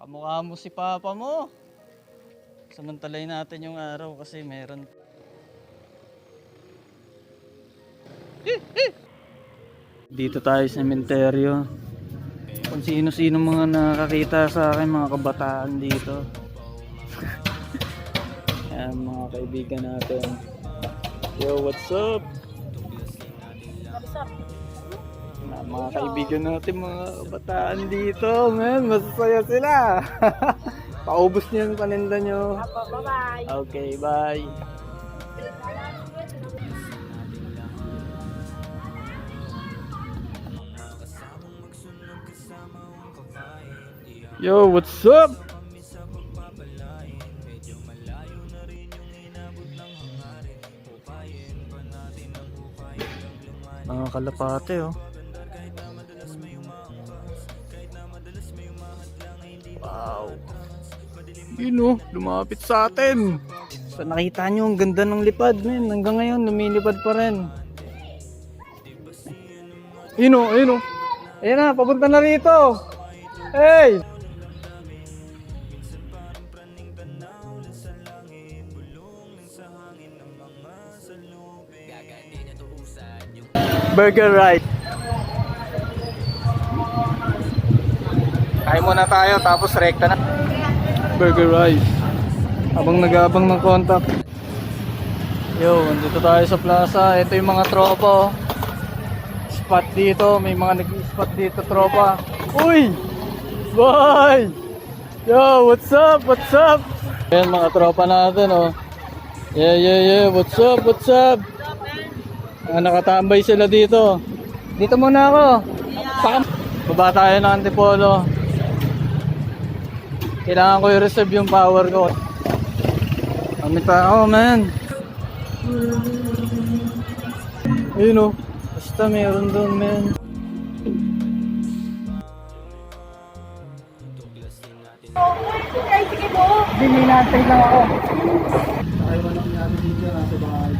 Kamukha mo si Papa mo. Samantalay natin yung araw kasi meron. Dito tayo sa sementeryo. Kung sino-sino mga nakakita sa akin, mga kabataan dito. Ayan, mga kaibigan natin. Yo, what's up? What's up? Mga kaibigan natin, mga kabataan dito, man. Masasaya sila. Paubos niyo yung paninda nyo. Bye-bye. Okay, bye. Yo, what's up? Mga kalapate, oh. Wow. Yun, oh, lumapit sa atin. So nakita nyo, ang ganda ng lipad, men. Hanggang ngayon, lumilipad pa rin. Yun, oh, ayun, oh. Ayan na, papunta na rito. Hey! Burger right. Kain muna tayo tapos rekta na. Burger rice. Habang nag-aabang ng contact. Yo, andito tayo sa plaza. Ito yung mga tropa. Spot dito, may mga nag-spot dito tropa. Uy! Boy! Yo, what's up? What's up? Ayan mga tropa natin, oh. Yeah. What's up? What's up? Nakatambay sila dito. Dito muna ako. Baba tayo ng Antipolo. Kailangan ko i-reserve yung power ko. Kami tao, man. Ayun, oh. Basta meron doon, man. Sige po. Binintay lang ako. Ayaw lang natin dito nasa bahay.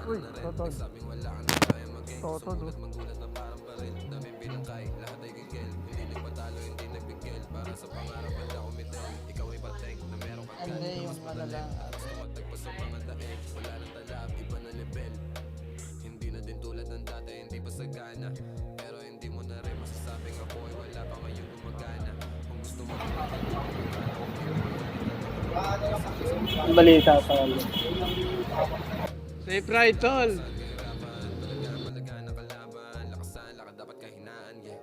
Uy, totoo. Totoo. Ano yung malala? Hindi na din tulad ng dati, hindi pa sagana. Pero hindi mo na rin masasabing ako ay wala pa ngayon gumagana. Kung gusto mo Ang balita sa kanya. Safe ride, tol! malaga na kalaban. Lakasan, lakad dapat kahinaan. Yeah,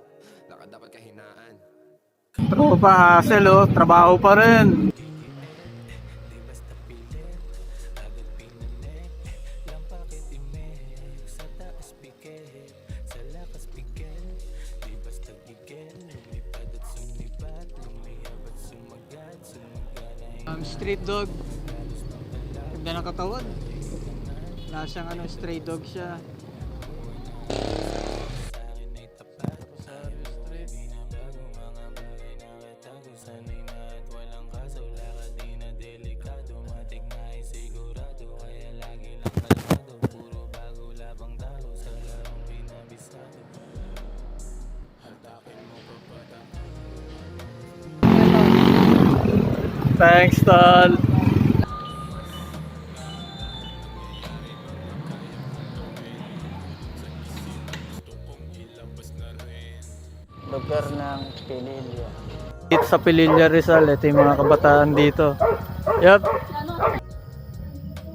lakad dapat kahinaan. Tropa hassle, oh. Trabaho pa rin. Street dog. Ganda ng katawan. Wala siyang ano, stray dog siya. Thanks, tol. Lugar ng Pililya. Dito sa Pililya Rizal, ito yung mga kabataan dito. Yup.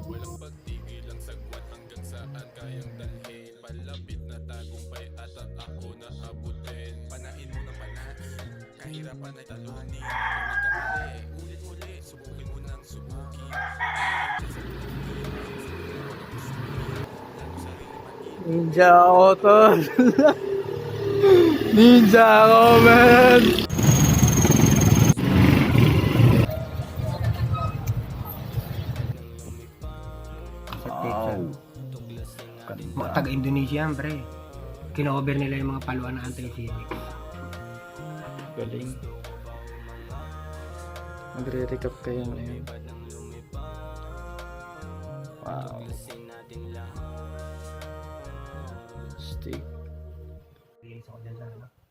Walang pagtigil ang sagwan hanggang saan kayang dalhin. Palapit na tagumpay at ako na abutin. Panain mo ng panain, kahirapan ay talunin. Kung nagkamali, ulit-ulit, subukin mo ng subukin. Ninja ako, tol. Ninja ako, man. Mga taga-Indonesia yan, pre. Kino-over nila yung mga paluan na anti-civic. Galing. Magre-recap kayo ngayon. Wow. Stick. Release ako dyan sa ano.